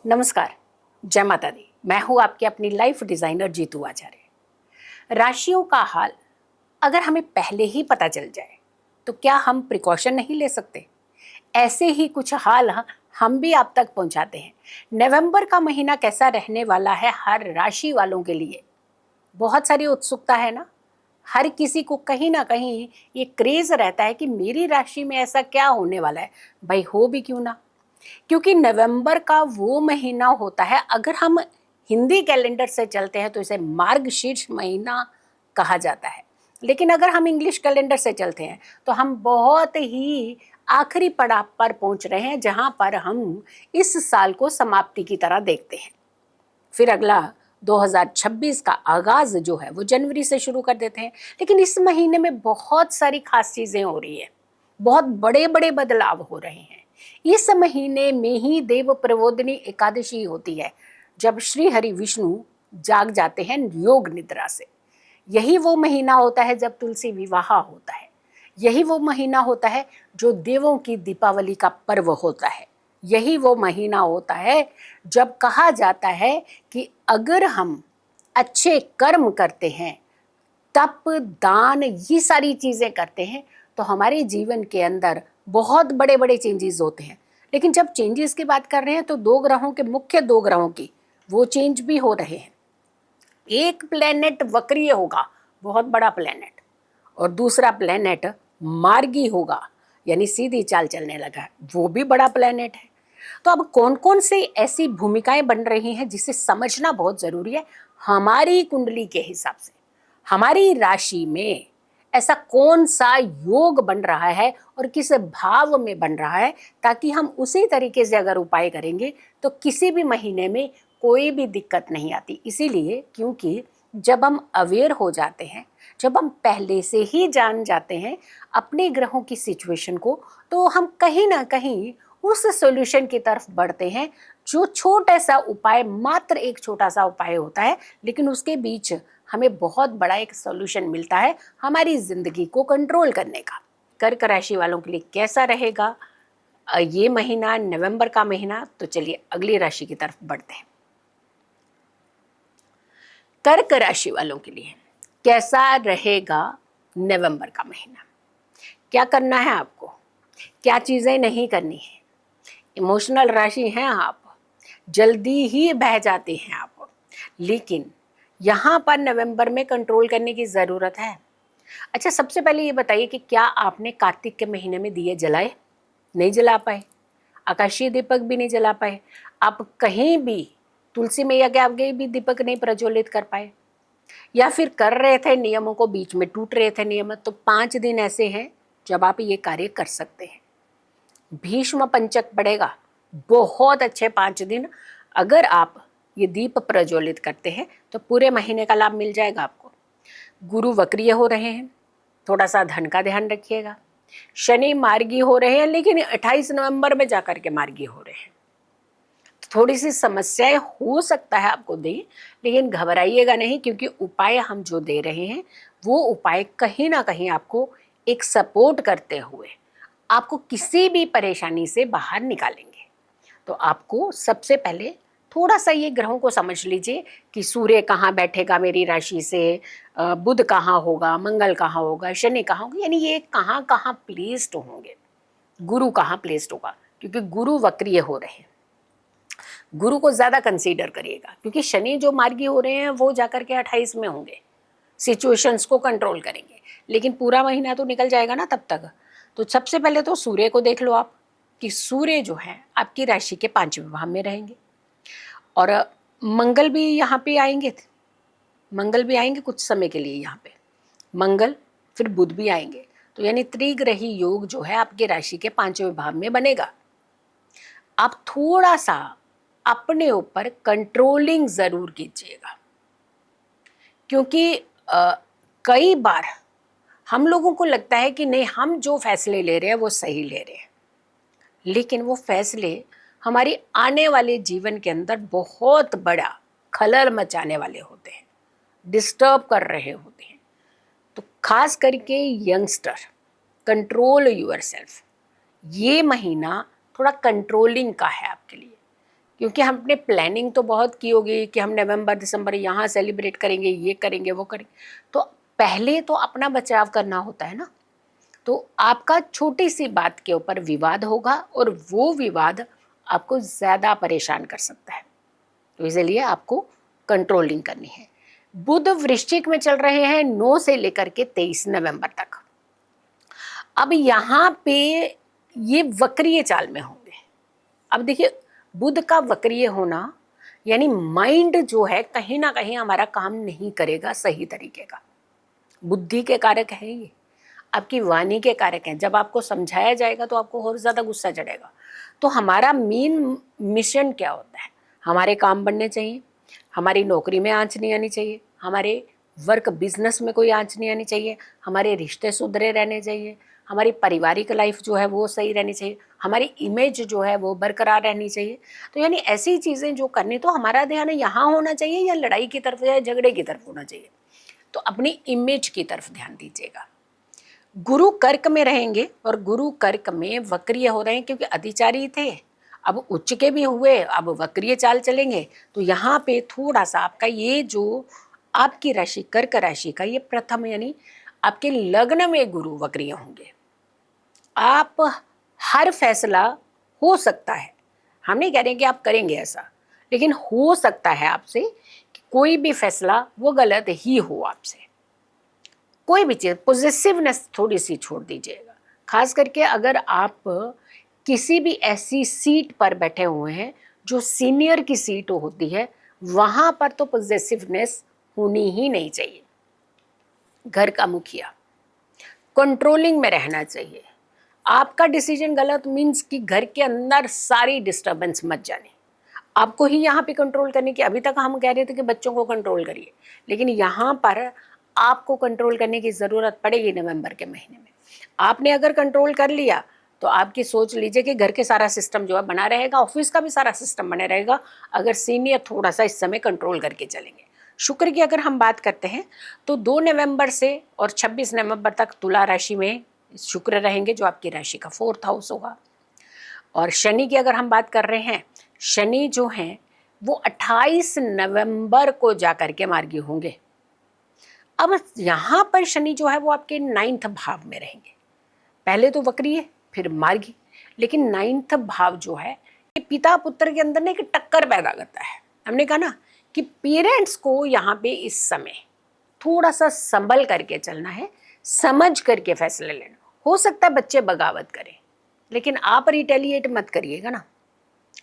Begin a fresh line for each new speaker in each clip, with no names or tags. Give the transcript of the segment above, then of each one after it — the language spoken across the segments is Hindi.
नमस्कार, जय माता दी। मैं हूँ आपकी अपनी लाइफ डिज़ाइनर जीतू आचार्य। राशियों का हाल अगर हमें पहले ही पता चल जाए तो क्या हम प्रिकॉशन नहीं ले सकते? ऐसे ही कुछ हाल हम भी आप तक पहुँचाते हैं। नवंबर का महीना कैसा रहने वाला है हर राशि वालों के लिए? बहुत सारी उत्सुकता है ना। हर किसी को कहीं ना कहीं ये क्रेज़ रहता है कि मेरी राशि में ऐसा क्या होने वाला है। भाई हो भी क्यों ना, क्योंकि नवंबर का वो महीना होता है, अगर हम हिंदी कैलेंडर से चलते हैं तो इसे मार्गशीर्ष महीना कहा जाता है। लेकिन अगर हम इंग्लिश कैलेंडर से चलते हैं तो हम बहुत ही आखिरी पड़ाव पर पहुंच रहे हैं, जहां पर हम इस साल को समाप्ति की तरह देखते हैं। फिर अगला 2026 का आगाज जो है वो जनवरी से शुरू कर देते हैं। लेकिन इस महीने में बहुत सारी खास चीजें हो रही है, बहुत बड़े बड़े बदलाव हो रहे हैं। इस महीने में ही देव प्रबोधिनी एकादशी होती है, जब श्री हरि विष्णु जाग जाते हैं योग निद्रा से। यही वो महीना होता है जब तुलसी विवाह होता है। यही वो महीना होता है जो देवों की दीपावली का पर्व होता है। यही वो महीना होता है जब कहा जाता है कि अगर हम अच्छे कर्म करते हैं, तप, दान, ये सारी चीज़ें करते हैं तो हमारे जीवन के अंदर बहुत बड़े बड़े चेंजेस होते हैं। लेकिन जब चेंजेस की बात कर रहे हैं तो दो ग्रहों के, मुख्य दो ग्रहों की वो चेंज भी हो रहे हैं। एक प्लेनेट वक्रीय होगा, बहुत बड़ा प्लेनेट, और दूसरा प्लेनेट मार्गी होगा, यानी सीधी चाल चलने लगा, वो भी बड़ा प्लेनेट है। तो अब कौन कौन से ऐसी भूमिकाएं बन रही हैं जिसे समझना बहुत जरूरी है। हमारी कुंडली के हिसाब से हमारी राशि में ऐसा कौन सा योग बन रहा है और किस भाव में बन रहा है, ताकि हम उसी तरीके से अगर उपाय करेंगे तो किसी भी महीने में कोई भी दिक्कत नहीं आती। इसीलिए क्योंकि जब हम अवेयर हो जाते हैं, जब हम पहले से ही जान जाते हैं अपने ग्रहों की सिचुएशन को, तो हम कहीं ना कहीं उस सॉल्यूशन की तरफ बढ़ते हैं जो छोटा सा उपाय, मात्र एक छोटा सा उपाय होता है, लेकिन उसके बीच हमें बहुत बड़ा एक सॉल्यूशन मिलता है हमारी जिंदगी को कंट्रोल करने का। कर्क राशि वालों के लिए कैसा रहेगा ये महीना, नवंबर का महीना? तो चलिए अगली राशि की तरफ बढ़ते हैं। कर्क राशि वालों के लिए कैसा रहेगा नवंबर का महीना? क्या करना है आपको, क्या चीज़ें नहीं करनी है? इमोशनल राशि हैं आप, जल्दी ही बह जाते हैं आप, लेकिन यहाँ पर नवंबर में कंट्रोल करने की ज़रूरत है। अच्छा, सबसे पहले ये बताइए कि क्या आपने कार्तिक के महीने में दिए जलाए? नहीं जला पाए, आकाशीय दीपक भी नहीं जला पाए, आप कहीं भी तुलसी मैया के आगे भी दीपक नहीं प्रज्वलित कर पाए, या फिर कर रहे थे नियमों को, बीच में टूट रहे थे नियम, तो 5 दिन ऐसे हैं जब आप ये कार्य कर सकते हैं। भीष्म पंचक पड़ेगा, बहुत अच्छे 5 दिन अगर आप ये दीप प्रज्वलित करते हैं तो पूरे महीने का लाभ मिल जाएगा आपको। गुरु वक्रीय हो रहे हैं, थोड़ा सा धन का ध्यान रखिएगा। शनि मार्गी हो रहे हैं, लेकिन 28 नवंबर में जाकर के मार्गी हो रहे हैं, थोड़ी सी समस्याएं हो सकता है आपको दे, लेकिन घबराइएगा नहीं, क्योंकि उपाय हम जो दे रहे हैं वो उपाय कहीं ना कहीं आपको एक सपोर्ट करते हुए आपको किसी भी परेशानी से बाहर निकालेंगे। तो आपको सबसे पहले थोड़ा सा ये ग्रहों को समझ लीजिए कि सूर्य कहाँ बैठेगा मेरी राशि से, बुध कहाँ होगा, मंगल कहाँ होगा, शनि कहाँ होगा, यानी ये कहाँ कहाँ प्लेस्ड होंगे, गुरु कहाँ प्लेस्ड होगा, क्योंकि गुरु वक्रीय हो रहे हैं। गुरु को ज़्यादा कंसीडर करिएगा, क्योंकि शनि जो मार्गी हो रहे हैं वो जाकर के 28 में होंगे, सिचुएशंस को कंट्रोल करेंगे, लेकिन पूरा महीना तो निकल जाएगा ना तब तक। तो सबसे पहले तो सूर्य को देख लो आप, कि सूर्य जो है आपकी राशि के 5वें भाव में रहेंगे, और मंगल भी यहाँ पे आएंगे, मंगल भी आएंगे कुछ समय के लिए यहाँ पे, मंगल, फिर बुध भी आएंगे। तो यानी त्रिग्रही योग जो है आपकी राशि के 5वें भाव में बनेगा। आप थोड़ा सा अपने ऊपर कंट्रोलिंग ज़रूर कीजिएगा, क्योंकि कई बार हम लोगों को लगता है कि नहीं, हम जो फैसले ले रहे हैं वो सही ले रहे हैं, लेकिन वो फैसले हमारी आने वाले जीवन के अंदर बहुत बड़ा खलल मचाने वाले होते हैं, डिस्टर्ब कर रहे होते हैं। तो खास करके यंगस्टर, कंट्रोल यूर सेल्फ। ये महीना थोड़ा कंट्रोलिंग का है आपके लिए, क्योंकि हमने प्लानिंग तो बहुत की होगी कि हम नवंबर दिसंबर यहाँ सेलिब्रेट करेंगे, ये करेंगे, वो करेंगे, तो पहले तो अपना बचाव करना होता है ना। तो आपका छोटी सी बात के ऊपर विवाद होगा और वो विवाद आपको ज़्यादा परेशान कर सकता है, तो इसलिए आपको कंट्रोलिंग करनी है। बुध वृश्चिक में चल रहे हैं 9 से लेकर के 23 नवंबर तक। अब यहाँ पे ये वक्रीय चाल में होंगे। अब देखिए, बुध का वक्रीय होना यानी माइंड जो है कहीं ना कहीं हमारा काम नहीं करेगा सही तरीके का। बुद्धि के कारक है ये, आपकी वाणी के कारक हैं। जब आपको समझाया जाएगा तो आपको और ज़्यादा गुस्सा चढ़ेगा। तो हमारा मेन मिशन क्या होता है? हमारे काम बनने चाहिए, हमारी नौकरी में आंच नहीं आनी चाहिए, हमारे वर्क बिजनेस में कोई आंच नहीं आनी चाहिए, हमारे रिश्ते सुधरे रहने चाहिए, हमारी पारिवारिक लाइफ जो है वो सही रहनी चाहिए, हमारी इमेज जो है वो बरकरार रहनी चाहिए। तो यानी ऐसी चीज़ें जो करनी, तो हमारा ध्यान यहाँ होना चाहिए या लड़ाई की तरफ या झगड़े की तरफ होना चाहिए? तो अपनी इमेज की तरफ ध्यान दीजिएगा। गुरु कर्क में रहेंगे और गुरु कर्क में वक्रीय हो रहे हैं, क्योंकि अधिचारी थे, अब उच्च के भी हुए, अब वक्रीय चाल चलेंगे। तो यहाँ पे थोड़ा सा आपका ये जो आपकी राशि कर्क राशि का ये प्रथम यानी आपके लग्न में गुरु वक्रीय होंगे। आप हर फैसला हो सकता है, हम नहीं कह रहे कि आप करेंगे ऐसा, लेकिन हो सकता है आपसे कि कोई भी फैसला वो गलत ही हो आपसे। कोई भी चीज़ पॉजिटिवनेस थोड़ी सी छोड़ दीजिएगा, खास करके अगर आप किसी भी ऐसी सीट पर बैठे हुए हैं जो सीनियर की सीट होती है, वहाँ पर तो पॉजिटिवनेस होनी ही नहीं चाहिए। घर का मुखिया कंट्रोलिंग में रहना चाहिए। आपका डिसीजन गलत मीन्स कि घर के अंदर सारी डिस्टर्बेंस मच जाने, आपको ही यहाँ पे कंट्रोल करने की। अभी तक हम कह रहे थे कि बच्चों को कंट्रोल करिए, लेकिन यहाँ पर आपको कंट्रोल करने की ज़रूरत पड़ेगी नवंबर के महीने में। आपने अगर कंट्रोल कर लिया तो आपकी सोच लीजिए कि घर के सारा सिस्टम जो है बना रहेगा, ऑफिस का भी सारा सिस्टम बना रहेगा, अगर सीनियर थोड़ा सा इस समय कंट्रोल करके चलेंगे। शुक्र की अगर हम बात करते हैं तो 2 नवंबर से और 26 नवंबर तक तुला राशि में शुक्र रहेंगे, जो आपकी राशि का 4th हाउस होगा। और शनि की अगर हम बात कर रहे हैं, शनि जो हैं वो 28 नवंबर को जाकर के मार्गी होंगे। अब यहाँ पर शनि जो है वो आपके 9th भाव में रहेंगे। पहले तो वक्रीय फिर मार्गी, लेकिन 9th भाव जो है ये पिता पुत्र के अंदर ना एक टक्कर पैदा करता है। हमने कहा ना कि पेरेंट्स को यहाँ पे इस समय थोड़ा सा संभल करके चलना है, समझ करके फैसले लेना। हो सकता है बच्चे बगावत करें, लेकिन आप रिटेलिएट मत करिएगा ना,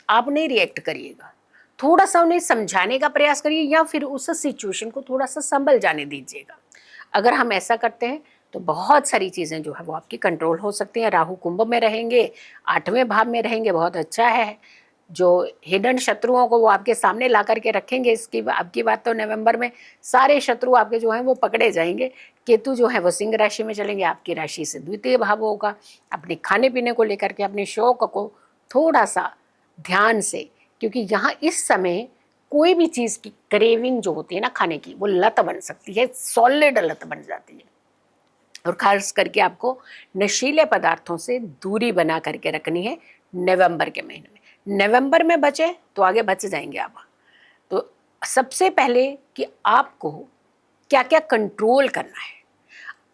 आप नहीं रिएक्ट करिएगा, थोड़ा सा उन्हें समझाने का प्रयास करिए या फिर उस सिचुएशन को थोड़ा सा संभल जाने दीजिएगा। अगर हम ऐसा करते हैं तो बहुत सारी चीज़ें जो है वो आपकी कंट्रोल हो सकती हैं। राहु कुंभ में रहेंगे, 8वें भाव में रहेंगे, बहुत अच्छा है। जो हिडन शत्रुओं को वो आपके सामने ला करके रखेंगे। इसकी आपकी बात तो नवंबर में सारे शत्रु आपके जो हैं वो पकड़े जाएंगे। केतु जो है वो सिंह राशि में चलेंगे, आपकी राशि से 2य भाव होगा। अपने खाने पीने को लेकर के अपने शौक को थोड़ा सा ध्यान से, क्योंकि यहाँ इस समय कोई भी चीज़ की क्रेविंग जो होती है ना खाने की, वो लत बन सकती है, सॉलिड लत बन जाती है। और खास करके आपको नशीले पदार्थों से दूरी बना करके रखनी है नवंबर के महीने में। नवंबर में बचे तो आगे बच जाएंगे आप। तो सबसे पहले कि आपको क्या क्या कंट्रोल करना है,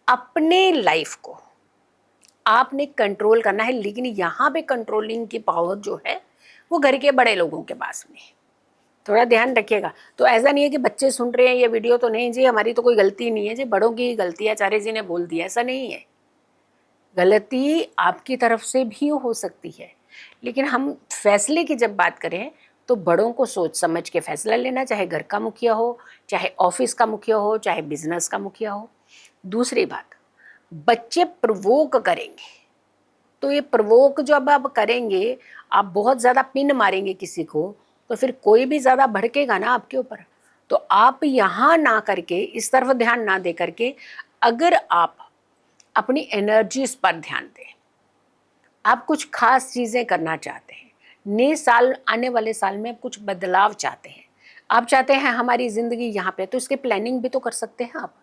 अपने लाइफ को आपने कंट्रोल करना है। लेकिन यहाँ पे कंट्रोलिंग की पावर जो है वो घर के बड़े लोगों के पास में है, थोड़ा ध्यान रखिएगा। तो ऐसा नहीं है कि बच्चे सुन रहे हैं ये वीडियो तो नहीं जी हमारी तो कोई गलती नहीं है जी, बड़ों की गलती है, आचार्य जी ने बोल दिया, ऐसा नहीं है। गलती आपकी तरफ से भी हो सकती है, लेकिन हम फैसले की जब बात करें तो बड़ों को सोच समझ के फैसला लेना, चाहे घर का मुखिया हो, चाहे ऑफिस का मुखिया हो, चाहे बिजनेस का मुखिया हो। दूसरी बात, बच्चे प्रवोक करेंगे, तो ये प्रवोक जब आप करेंगे, आप बहुत ज़्यादा पिन मारेंगे किसी को, तो फिर कोई भी ज़्यादा भड़केगा ना आपके ऊपर। तो आप यहाँ ना करके, इस तरफ ध्यान ना दे करके, अगर आप अपनी एनर्जीज पर ध्यान दें, आप कुछ खास चीज़ें करना चाहते हैं, नए साल आने वाले साल में कुछ बदलाव चाहते हैं, आप चाहते हैं हमारी ज़िंदगी यहाँ पे, तो इसके प्लानिंग भी तो कर सकते हैं आप,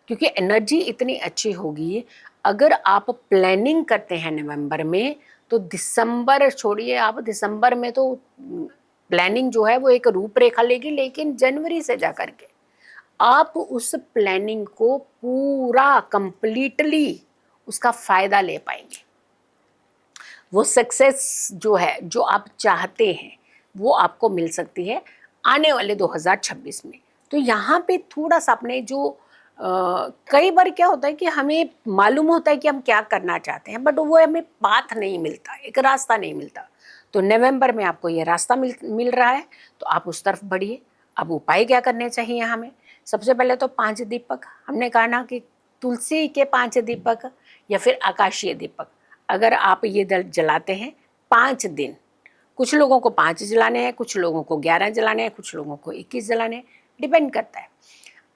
क्योंकि एनर्जी इतनी अच्छी होगी। अगर आप प्लानिंग करते हैं नवंबर में, तो दिसंबर छोड़िए, आप दिसंबर में तो प्लानिंग जो है वो एक रूपरेखा लेगी, लेकिन जनवरी से जा करके आप उस प्लानिंग को पूरा कंप्लीटली उसका फायदा ले पाएंगे। वो सक्सेस जो है, जो आप चाहते हैं, वो आपको मिल सकती है आने वाले 2026 में। तो यहाँ पे थोड़ा सा अपने जो कई बार क्या होता है कि हमें मालूम होता है कि हम क्या करना चाहते हैं, बट वो हमें पाथ नहीं मिलता, एक रास्ता नहीं मिलता। तो नवंबर में आपको ये रास्ता मिल रहा है, तो आप उस तरफ बढ़िए। अब उपाय क्या करने चाहिए हमें? सबसे पहले तो 5 दीपक, हमने कहा ना कि तुलसी के 5 दीपक या फिर आकाशीय दीपक, अगर आप ये जलाते हैं 5 दिन, कुछ लोगों को 5 जलाने हैं, कुछ लोगों को 11 जलाने हैं, कुछ लोगों को 21 जलाने हैं, डिपेंड करता है।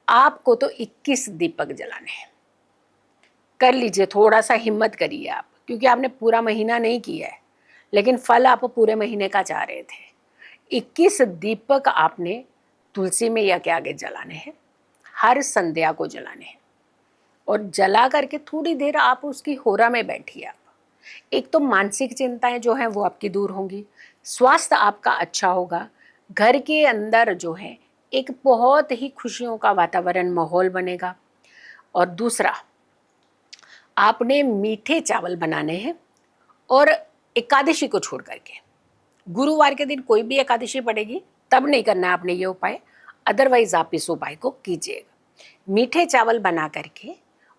आपको तो 21 दीपक जलाने हैं। कर लीजिए, थोड़ा सा हिम्मत करिए आप, क्योंकि आपने पूरा महीना नहीं किया है, लेकिन फल आप पूरे महीने का चाह रहे थे। 21 दीपक आपने तुलसी में या के आगे जलाने हैं, हर संध्या को जलाने हैं। और जला करके थोड़ी देर आप उसकी होरा में बैठिए। आप एक तो मानसिक चिंताएं जो हैं वो आपकी दूर होंगी, स्वास्थ्य आपका अच्छा होगा, घर के अंदर जो है एक बहुत ही खुशियों का वातावरण, माहौल बनेगा। और दूसरा, आपने मीठे चावल बनाने हैं, और एकादशी को छोड़ करके गुरुवार के दिन कोई भी एकादशी पड़ेगी तब नहीं करना है आपने ये उपाय, अदरवाइज आप इस उपाय को कीजिएगा। मीठे चावल बना करके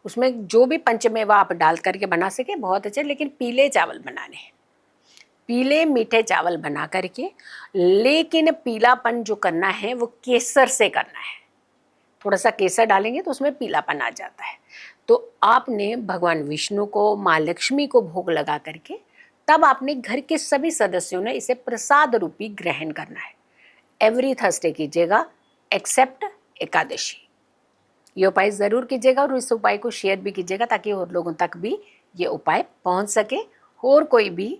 उसमें जो भी पंचमेवा आप डाल करके बना सके बहुत अच्छे, लेकिन पीले चावल बनाने हैं, पीले मीठे चावल बना करके। लेकिन पीलापन जो करना है वो केसर से करना है, थोड़ा सा केसर डालेंगे तो उसमें पीलापन आ जाता है। तो आपने भगवान विष्णु को, माँ लक्ष्मी को भोग लगा करके तब आपने घर के सभी सदस्यों ने इसे प्रसाद रूपी ग्रहण करना है। एवरी थर्सडे कीजिएगा एक्सेप्ट एकादशी। ये उपाय ज़रूर कीजिएगा और इस उपाय को शेयर भी कीजिएगा ताकि और लोगों तक भी ये उपाय पहुंच सके, और कोई भी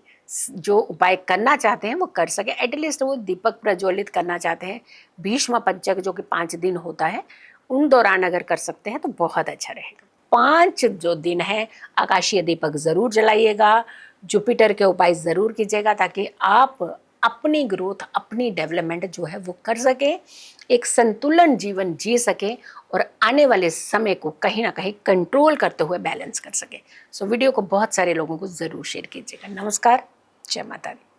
जो उपाय करना चाहते हैं वो कर सके। एटलीस्ट वो दीपक प्रज्वलित करना चाहते हैं, भीष्म पंचक जो कि 5 दिन होता है, उन दौरान अगर कर सकते हैं तो बहुत अच्छा रहेगा। 5 जो दिन है आकाशीय दीपक ज़रूर जलाइएगा, जुपिटर के उपाय ज़रूर कीजिएगा ताकि आप अपनी ग्रोथ, अपनी डेवलपमेंट जो है वो कर सके, एक संतुलन जीवन जी सके और आने वाले समय को कहीं ना कहीं कंट्रोल करते हुए बैलेंस कर सके। सो वीडियो को बहुत सारे लोगों को ज़रूर शेयर कीजिएगा। नमस्कार, जय माता दी।